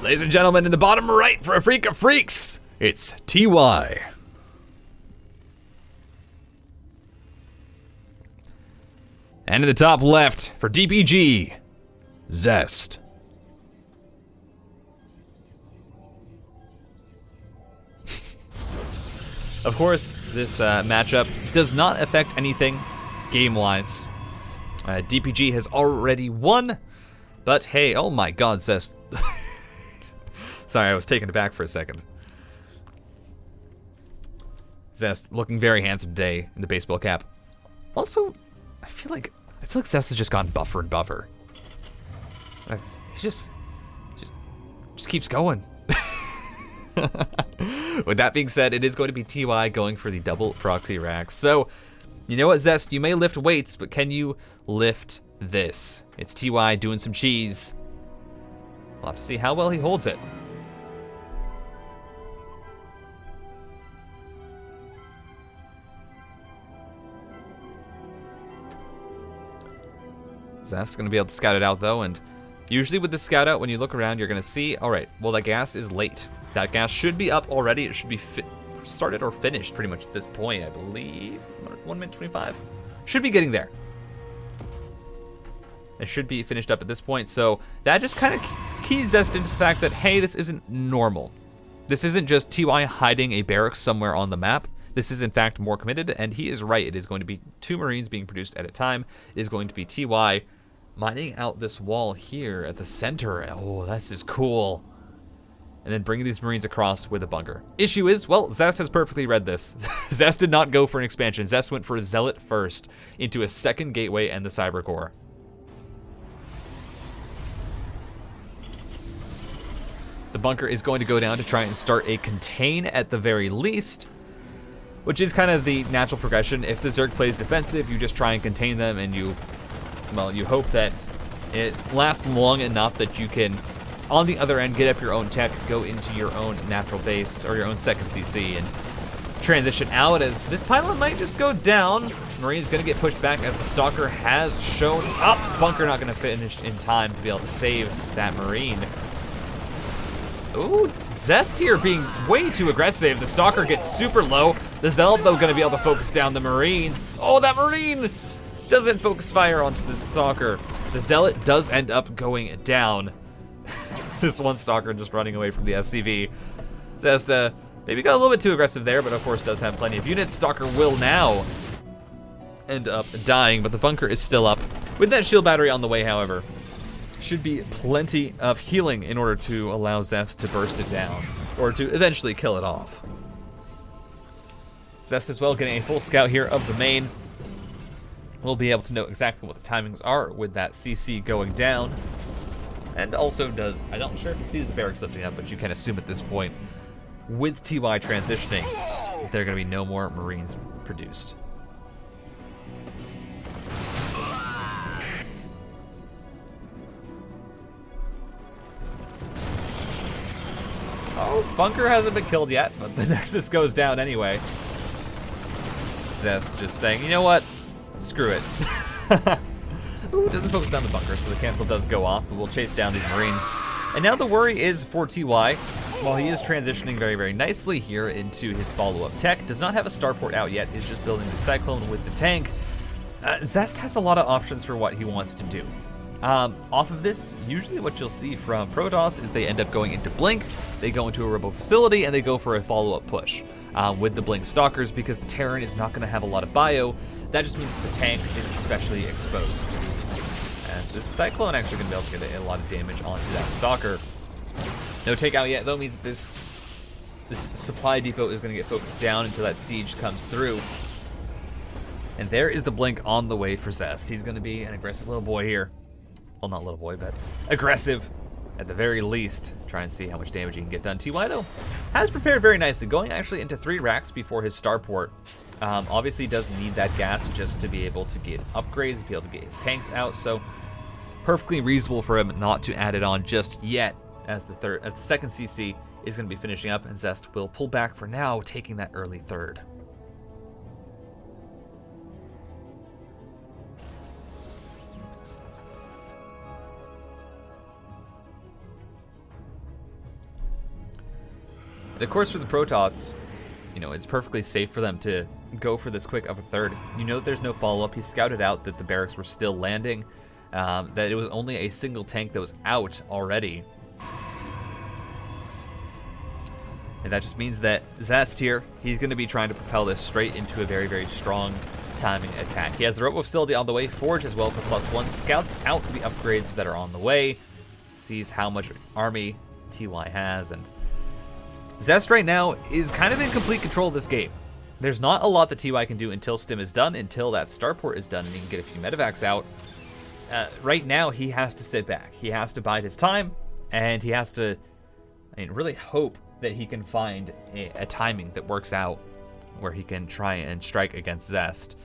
Ladies and gentlemen, in the bottom right for a freak of freaks, it's TY. And in the top left for DPG, Zest. Of course, this matchup does not affect anything game-wise. DPG has already won, but hey, oh my god, Zest. Sorry, I was taken aback for a second. Zest looking very handsome today in the baseball cap. Also, I feel like Zest has just gotten buffer and buffer. He just keeps going. With that being said, it is going to be TY going for the double proxy racks. So, you know what, Zest? You may lift weights, but can you lift this? It's TY doing some cheese. We'll have to see how well he holds it. Zest's going to be able to scout it out, though, and usually with the scout out, when you look around, you're going to see, all right, well, that gas is late. That gas should be up already. It should be started or finished pretty much at this point, I believe. 1 minute 25. Should be getting there. It should be finished up at this point, so that just kind of keys Zest into the fact that, hey, this isn't normal. This isn't just TY hiding a barracks somewhere on the map. This is, in fact, more committed, and he is right. It is going to be 2 Marines being produced at a time. It is going to be TY mining out this wall here at the center. Oh, this is cool. And then bringing these Marines across with a bunker. Issue is, well, Zest has perfectly read this. Zest did not go for an expansion. Zest went for a Zealot first into a second gateway and the Cyber Core. The bunker is going to go down to try and start a contain at the very least, which is kind of the natural progression. If the Zerg plays defensive, you just try and contain them, and you hope that it lasts long enough that you can, on the other end, get up your own tech, go into your own natural base, or your own second CC, and transition out, as this pylon might just go down. Marine's going to get pushed back as the Stalker has shown up. Bunker not going to finish in time to be able to save that Marine. Ooh, Zest here being way too aggressive. The Stalker gets super low. The Zealot, though, going to be able to focus down the Marines. Oh, that Marine doesn't focus fire onto the Stalker. The Zealot does end up going down. This one Stalker just running away from the SCV. Zest maybe got a little bit too aggressive there, but of course does have plenty of units. Stalker will now end up dying, but the bunker is still up. With that shield battery on the way, however, should be plenty of healing in order to allow Zest to burst it down, or to eventually kill it off. Zest as well getting a full scout here of the main. We'll be able to know exactly what the timings are with that CC going down. And also does, I'm not sure if he sees the barracks lifting up, but you can assume at this point, with TY transitioning, there are going to be no more Marines produced. Oh, bunker hasn't been killed yet, but the Nexus goes down anyway. Zest just saying, you know what? Screw it. Ooh, doesn't focus down the bunker, so the cancel does go off, but we'll chase down these Marines. And now the worry is for TY, while he is transitioning very, very nicely here into his follow-up tech, does not have a starport out yet, is just building the Cyclone with the tank. Zest has a lot of options for what he wants to do. Off of this, usually what you'll see from Protoss is they end up going into Blink, they go into a Robo facility, and they go for a follow-up push with the Blink Stalkers, because the Terran is not going to have a lot of bio. That just means the tank is especially exposed. As this Cyclone actually going to be able to get a lot of damage onto that Stalker. No takeout yet, though, means that this supply depot is going to get focused down until that siege comes through. And there is the Blink on the way for Zest. He's going to be an aggressive little boy here. Well, not little boy, but aggressive at the very least. Try and see how much damage he can get done. TY, though, has prepared very nicely, going actually into 3 racks before his starport. Obviously, he does need that gas just to be able to get upgrades, be able to get his tanks out, so perfectly reasonable for him not to add it on just yet, as the second CC is going to be finishing up, and Zest will pull back for now, taking that early third. And of course, for the Protoss, you know, it's perfectly safe for them to go for this quick of a third. You know, there's no follow-up. He scouted out that the barracks were still landing, that it was only a single tank that was out already. And that just means that Zest here, he's going to be trying to propel this straight into a very, very strong timing attack. He has the robot facility on the way, Forge as well for +1, scouts out the upgrades that are on the way, sees how much army TY has, and Zest right now is kind of in complete control of this game. There's not a lot that TY can do until Stim is done, until that starport is done, and he can get a few medevacs out. Right now, he has to sit back. He has to bide his time, and he has to, I mean, really hope that he can find a timing that works out where he can try and strike against Zest.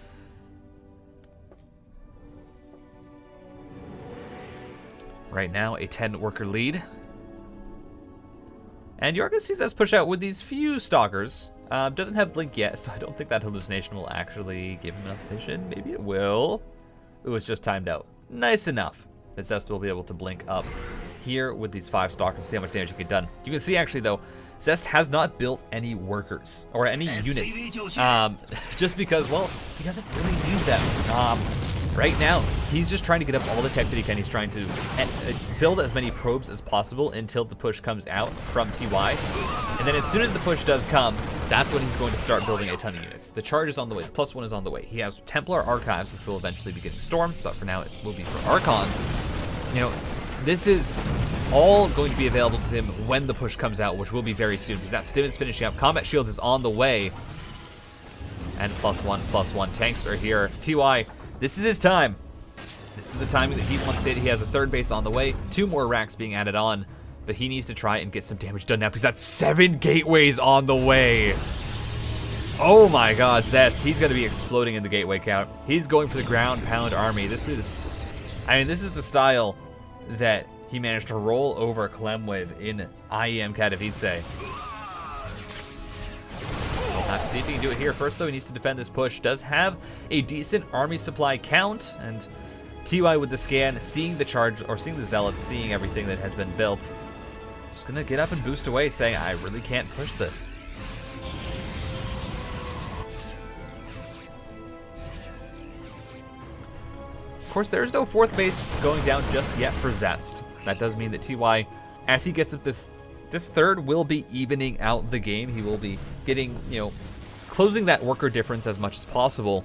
Right now, a 10-worker lead. And you're going to see Zest push out with these few stalkers. Doesn't have blink yet, so I don't think that hallucination will actually give him enough vision. Maybe it will. It was just timed out. Nice enough that Zest will be able to blink up here with these 5 stalkers to see how much damage he can get done. You can see actually though, Zest has not built any workers or any units, just because, well, he doesn't really need them. Right now, he's just trying to get up all the tech that he can. He's trying to build as many probes as possible until the push comes out from TY. And then as soon as the push does come, that's when he's going to start building a ton of units. The charge is on the way. The +1 is on the way. He has Templar Archives, which will eventually be getting stormed, but for now it will be for Archons. You know, this is all going to be available to him when the push comes out, which will be very soon, because that Stim is finishing up. Combat Shields is on the way. And +1/+1 tanks are here. TY, this is his time. This is the time that he wants to hit. He has a 3rd base on the way. 2 more racks being added on. But he needs to try and get some damage done now, because that's 7 gateways on the way. Oh my god, Zest. He's going to be exploding in the gateway count. He's going for the ground pound army. This is, I mean, this is the style that he managed to roll over Clem with in IEM Katowice. We'll have to see if he can do it here. First, though, he needs to defend this push. Does have a decent army supply count, and TY with the scan, seeing the charge, or seeing the zealots, seeing everything that has been built. Just gonna get up and boost away, saying, I really can't push this. Of course, there is no 4th base going down just yet for Zest. That does mean that TY, as he gets up this 3rd, will be evening out the game. He will be getting, you know, closing that worker difference as much as possible.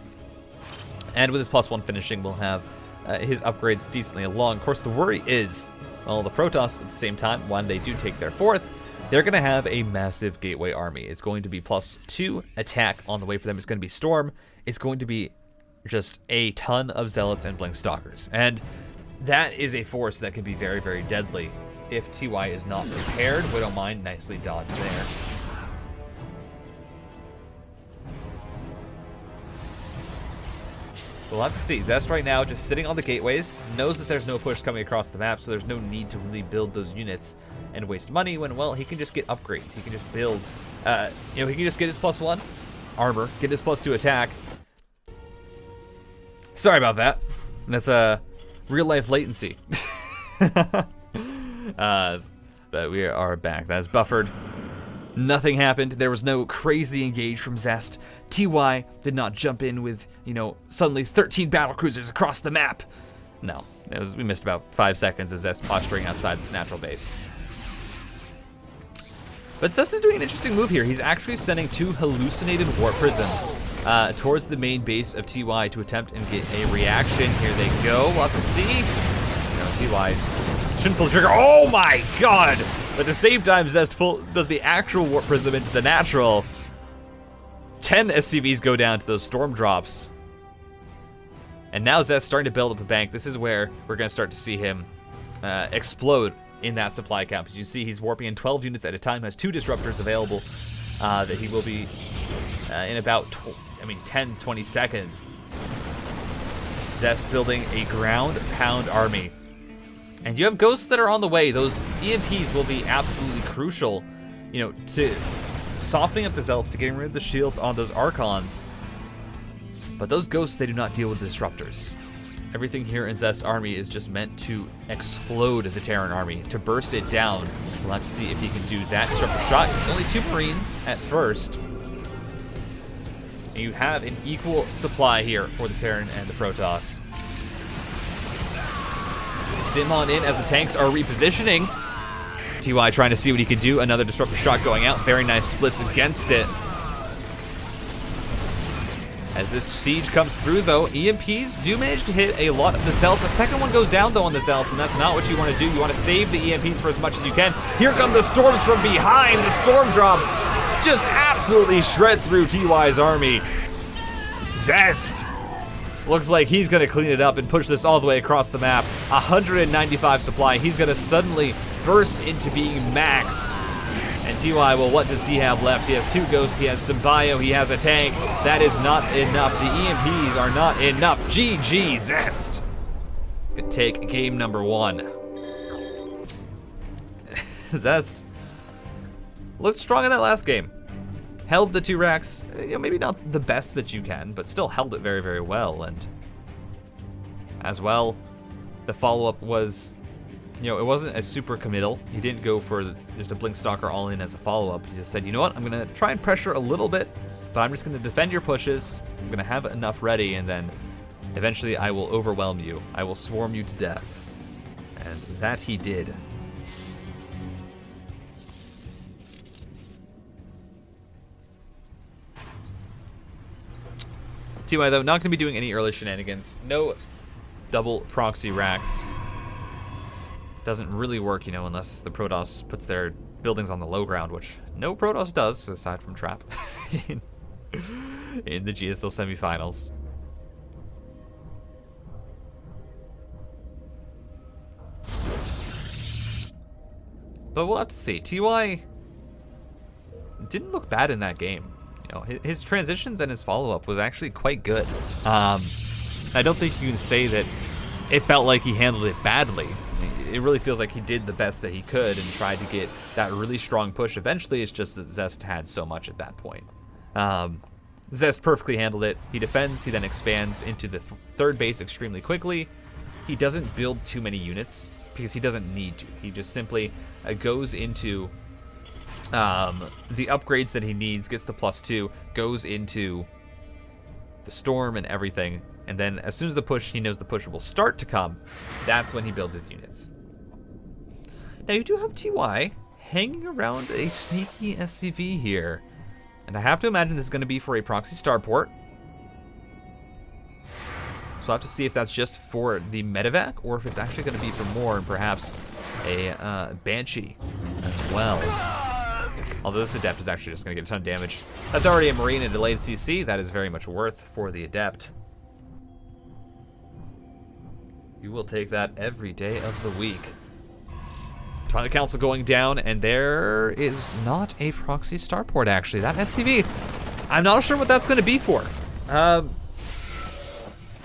And with his +1 finishing, we'll have his upgrades decently along. Of course, the worry is, well, the Protoss at the same time, when they do take their 4th, they're going to have a massive gateway army. It's going to be +2 attack on the way for them. It's going to be Storm. It's going to be just a ton of Zealots and Blink Stalkers. And that is a force that can be very, very deadly if TY is not prepared. Widow Mine, nicely dodged there. We'll have to see. Zest right now just sitting on the gateways, knows that there's no push coming across the map, so there's no need to really build those units and waste money when, well, he can just get upgrades. He can just build, you know, he can just get his +1 armor, get his +2 attack. Sorry about that. That's a real-life latency. But we are back. That is buffered. Nothing happened. There was no crazy engage from Zest. TY did not jump in with, you know, suddenly 13 battlecruisers across the map. No, we missed about 5 seconds of Zest posturing outside this natural base. But Zest is doing an interesting move here. He's actually sending 2 hallucinated warp prisms towards the main base of TY to attempt and get a reaction. Here they go. We'll have to see. You know, TY shouldn't pull the trigger. Oh my god! But at the same time, Zest does the actual warp prism into the natural. 10 SCVs go down to those storm drops. And now Zest starting to build up a bank. This is where we're going to start to see him explode in that supply count. As you see, he's warping in 12 units at a time, has 2 disruptors available that he will be in about 10-20 seconds. Zest building a ground pound army. And you have ghosts that are on the way. Those EMPs will be absolutely crucial, you know, to softening up the zealots, to getting rid of the shields on those Archons. But those ghosts, they do not deal with the disruptors. Everything here in Zest's army is just meant to explode the Terran army, to burst it down. We'll have to see if he can do that. Disruptor shot. It's only 2 Marines at first. And you have an equal supply here for the Terran and the Protoss. Stim on in as the tanks are repositioning. TY trying to see what he can do. Another disruptor shot going out. Very nice splits against it. As this siege comes through, though, EMPs do manage to hit a lot of the Zealots. A second one goes down, though, on the Zealots, and that's not what you want to do. You want to save the EMPs for as much as you can. Here come the storms from behind. The storm drops just absolutely shred through TY's army. Zest looks like he's going to clean it up and push this all the way across the map. 195 supply. He's going to suddenly burst into being maxed. And TY, well, what does he have left? He has 2 ghosts, he has some bio, he has a tank. That is not enough. The EMPs are not enough. GG, Zest. Could take game number 1. Zest looked strong in that last game. Held the 2 racks, maybe not the best that you can, but still held it very, very well. And as well, the follow-up was, it wasn't as super committal. He didn't go for just a Blink Stalker all in as a follow-up. He just said, you know what, I'm going to try and pressure a little bit, but I'm just going to defend your pushes. I'm going to have enough ready, and then eventually I will overwhelm you. I will swarm you to death. And that he did. TY, though, not going to be doing any early shenanigans. No double proxy racks. Doesn't really work, unless the Protoss puts their buildings on the low ground, which no Protoss does, aside from Trap, in the GSL semifinals. But we'll have to see. TY didn't look bad in that game. His transitions and his follow-up was actually quite good. I don't think you can say that it felt like he handled it badly. It really feels like he did the best that he could and tried to get that really strong push. Eventually, it's just that Zest had so much at that point. Zest perfectly handled it. He defends, he then expands into the 3rd base extremely quickly. He doesn't build too many units because he doesn't need to. He just simply goes into the upgrades that he needs, gets the +2, goes into the storm and everything, and then as soon as he knows the push will start to come, that's when he builds his units. Now you do have TY hanging around a sneaky SCV here, and I have to imagine this is going to be for a proxy starport. So I'll have to see if that's just for the medevac or if it's actually going to be for more, and perhaps a Banshee as well. Although this Adept is actually just going to get a ton of damage. That's already a Marine and delayed CC. That is very much worth for the Adept. You will take that every day of the week. Twilight Council going down, and there is not a proxy starport, actually. That SCV, I'm not sure what that's going to be for.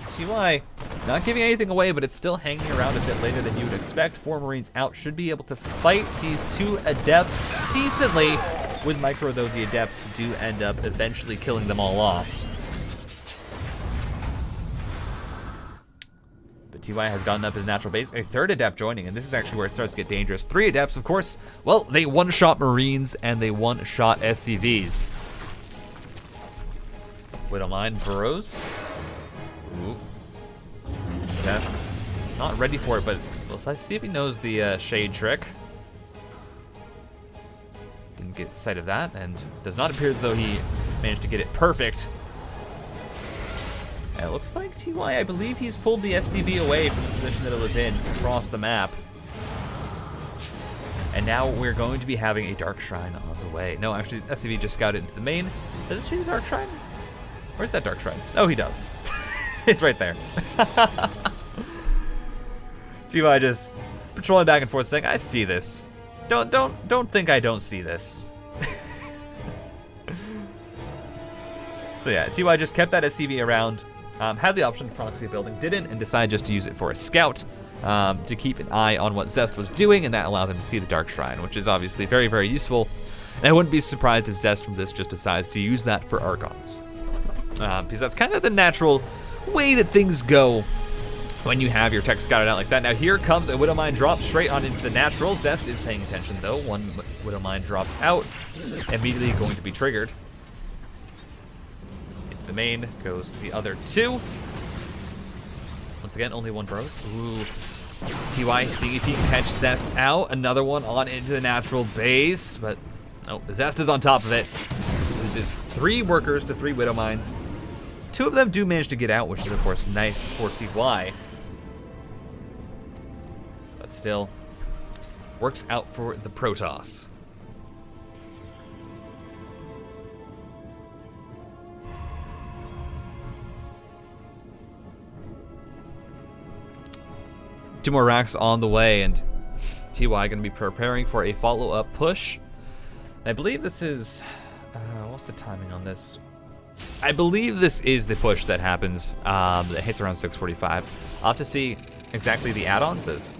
TY, not giving anything away, but it's still hanging around a bit later than you would expect. 4 Marines out, should be able to fight these 2 Adepts decently. With Micro, though, the Adepts do end up eventually killing them all off. But TY has gotten up his natural base. A 3rd Adept joining, and this is actually where it starts to get dangerous. 3 Adepts, of course. Well, they one-shot Marines, and they one-shot SCVs. We don't mind Burrows. Ooh. Zest. Not ready for it, but let's see if he knows the shade trick. Didn't get sight of that, and does not appear as though he managed to get it perfect. And it looks like TY, I believe he's pulled the SCV away from the position that it was in across the map. And now we're going to be having a Dark Shrine on the way. No, actually, SCV just scouted into the main. Does it see the Dark Shrine? Where's that Dark Shrine? Oh, he does. It's right there. TY just patrolling back and forth saying, I see this. Don't think I don't see this. So yeah, TY just kept that SCV around, had the option to proxy a building, didn't, and decided just to use it for a scout to keep an eye on what Zest was doing, and that allowed him to see the Dark Shrine, which is obviously very, very useful. And I wouldn't be surprised if Zest from this just decides to use that for Archons. Because that's kind of the natural way that things go when you have your tech scouted out like that. Now here comes a Widowmine drop straight on into the natural. Zest is paying attention though. One Widowmine dropped out, immediately going to be triggered. Into the main goes the other two. Once again, only one bros. Ooh. TY seeing if he can catch Zest out. Another one on into the natural base, but oh, Zest is on top of it. Loses 3 workers to 3 Widowmines. 2 of them do manage to get out, which is of course nice for TY. But still, works out for the Protoss. Two more racks on the way, and TY going to be preparing for a follow-up push. I believe this is... what's the timing on this? I believe this is the push that happens, that hits around 6:45. I'll have to see exactly the add-ons is.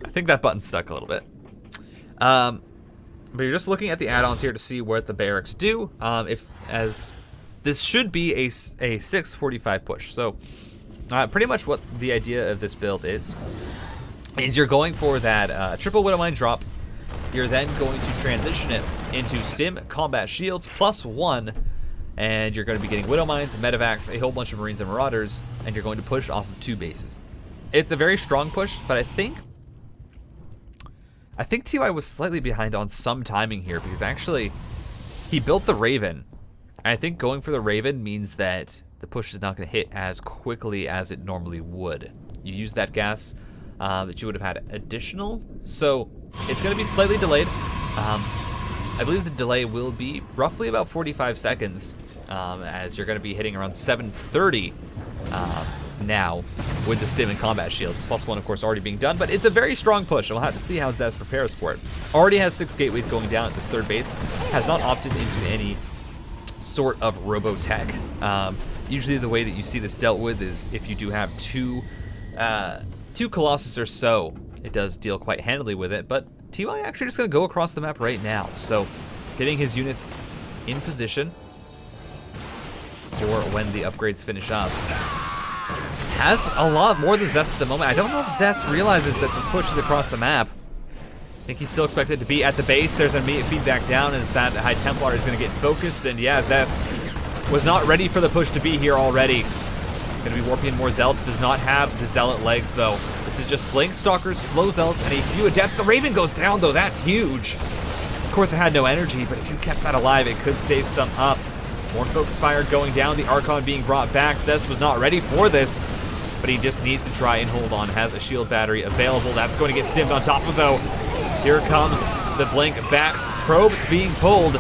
I think that button's stuck a little bit. But you're just looking at the add-ons here to see what the barracks do. This should be a 6:45 push. So pretty much what the idea of this build is you're going for that triple Widowmine drop. You're then going to transition it into Stim Combat Shields +1, and you're going to be getting Widowmines, Medivacs, a whole bunch of Marines and Marauders, and you're going to push off of 2 bases. It's a very strong push, but I think TY was slightly behind on some timing here, because actually he built the Raven. And I think going for the Raven means that the push is not going to hit as quickly as it normally would. You use that gas that you would have had additional, so it's going to be slightly delayed. I believe the delay will be roughly about 45 seconds, as you're going to be hitting around 7:30 now with the Stim and Combat Shields. +1, of course, already being done, but it's a very strong push. We'll have to see how Zest prepares for it. Already has 6 gateways going down at this 3rd base. Has not opted into any sort of Robotech. Usually the way that you see this dealt with is if you do have two Colossus or so, it does deal quite handily with it, but TY actually just going to go across the map right now. So getting his units in position for when the upgrades finish up. Has a lot more than Zest at the moment. I don't know if Zest realizes that this push is across the map. I think he's still expected to be at the base. There's an immediate feedback down as that High Templar is going to get focused, and yeah, Zest was not ready for the push to be here already. Going to be warping in more Zealots. Does not have the Zealot legs, though. This is just Blink Stalkers, slow Zealots, and a few Adepts. The Raven goes down, though. That's huge. Of course, it had no energy, but if you kept that alive, it could save some up. More Focus Fire going down. The Archon being brought back. Zest was not ready for this, but he just needs to try and hold on. Has a shield battery available. That's going to get stimmed on top of, though. Here comes the Blink backs. Probe being pulled.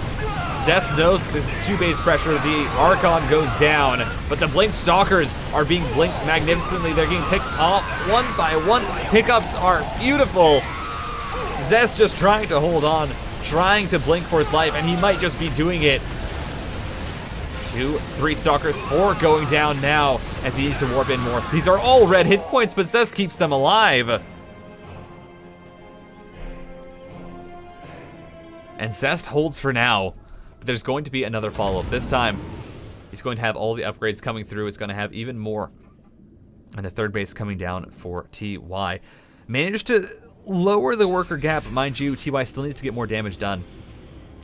Zest knows this is 2-base pressure. The Archon goes down, but the Blink Stalkers are being blinked magnificently. They're getting picked off one by one. Pickups are beautiful. Zest just trying to hold on, trying to blink for his life, and he might just be doing it. 2, 3 Stalkers, 4 going down now as he needs to warp in more. These are all red hit points, but Zest keeps them alive. And Zest holds for now. But there's going to be another follow-up. This time, he's going to have all the upgrades coming through. It's going to have even more. And the 3rd base coming down for TY. Managed to lower the worker gap. Mind you, TY still needs to get more damage done.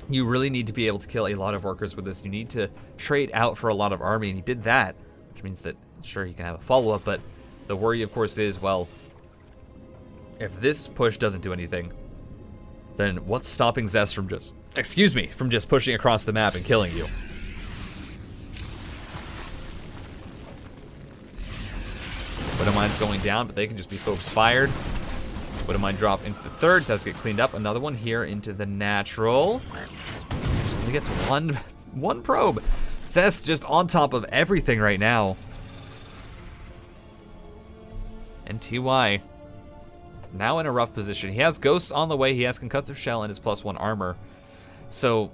You really need to be able to kill a lot of workers with this. You need to trade out for a lot of army, and he did that. Which means that, sure, he can have a follow-up, but the worry, of course, is, well, if this push doesn't do anything, then what's stopping Zest from just... from just pushing across the map and killing you? Widowmine's going down, but they can just be focus fired. Widowmine drop into the 3rd, does get cleaned up. Another one here into the natural. Just only gets one probe. Zest just on top of everything right now. And TY now in a rough position. He has Ghosts on the way. He has Concussive Shell and his +1 armor. So,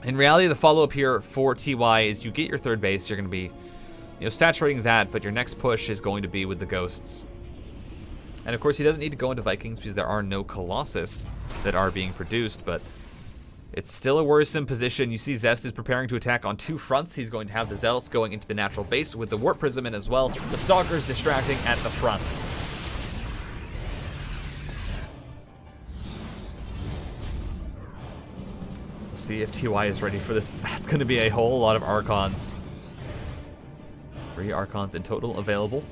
in reality, the follow-up here for TY is you get your 3rd base. You're going to be, saturating that, but your next push is going to be with the Ghosts. And, of course, he doesn't need to go into Vikings because there are no Colossus that are being produced, but... It's still a worrisome position. You see Zest is preparing to attack on 2 fronts. He's going to have the Zealots going into the natural base with the Warp Prism in as well. The Stalkers distracting at the front. We'll see if TY is ready for this. That's going to be a whole lot of Archons. 3 Archons in total available.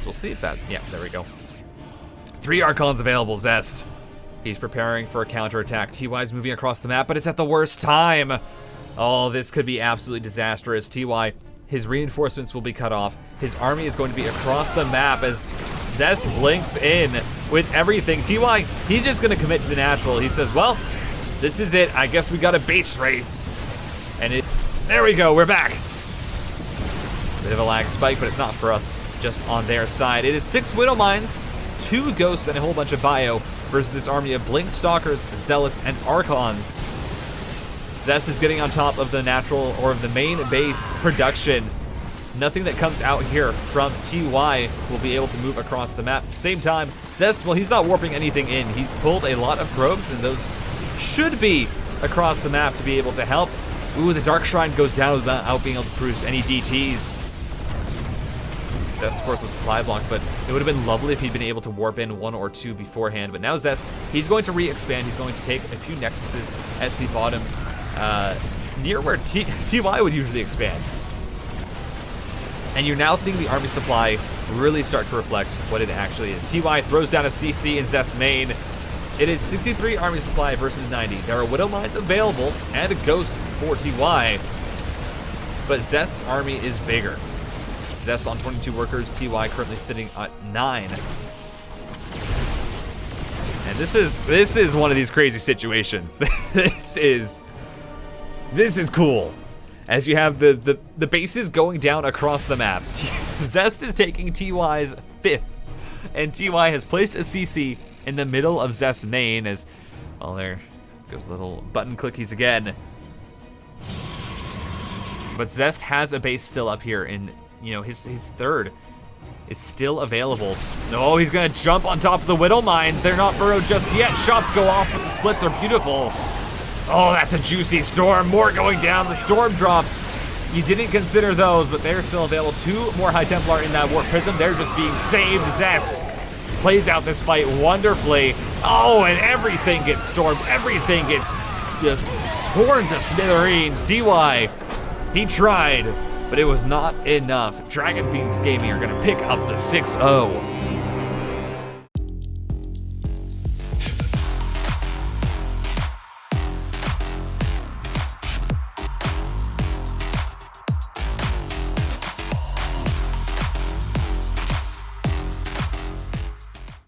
We'll see if that... Yeah, there we go. 3 Archons available, Zest. He's preparing for a counterattack. TY's moving across the map, but it's at the worst time. Oh, this could be absolutely disastrous. TY, his reinforcements will be cut off. His army is going to be across the map as Zest blinks in with everything. TY, he's just going to commit to the natural. He says, well, this is it. I guess we got a base race. And there we go. We're back. Bit of a lag spike, but it's not for us. Just on their side. It is 6 Widow Mines, 2 Ghosts, and a whole bunch of Bio versus this army of Blink Stalkers, Zealots, and Archons. Zest is getting on top of the natural, or of the main base production. Nothing that comes out here from TY will be able to move across the map. At the same time, Zest, well, he's not warping anything in. He's pulled a lot of probes, and those should be across the map to be able to help. Ooh, the Dark Shrine goes down without being able to produce any DTs. Zest, of course, was supply blocked, but it would have been lovely if he'd been able to warp in 1 or 2 beforehand. But now Zest, he's going to re-expand. He's going to take a few nexuses at the bottom, near where TY would usually expand. And you're now seeing the army supply really start to reflect what it actually is. TY throws down a CC in Zest's main. It is 63 army supply versus 90. There are Widow Mines available and a Ghost for TY, but Zest's army is bigger. Zest on 22 workers, TY currently sitting at 9. And this is one of these crazy situations. This is cool. As you have the bases going down across the map. Zest is taking TY's 5th, and TY has placed a CC in the middle of Zest's main as, well, there goes little button clickies again. But Zest has a base still up here in, you know, his 3rd is still available. No, he's gonna jump on top of the Widow Mines. They're not burrowed just yet. Shots go off, but the splits are beautiful. Oh, that's a juicy storm. More going down. The storm drops. You didn't consider those, but they're still available. 2 more High Templar in that Warp Prism. They're just being saved. Zest plays out this fight wonderfully. Oh, and everything gets stormed. Everything gets just torn to smithereens. TY, he tried, but it was not enough. Dragon Phoenix Gaming are going to pick up the 6-0.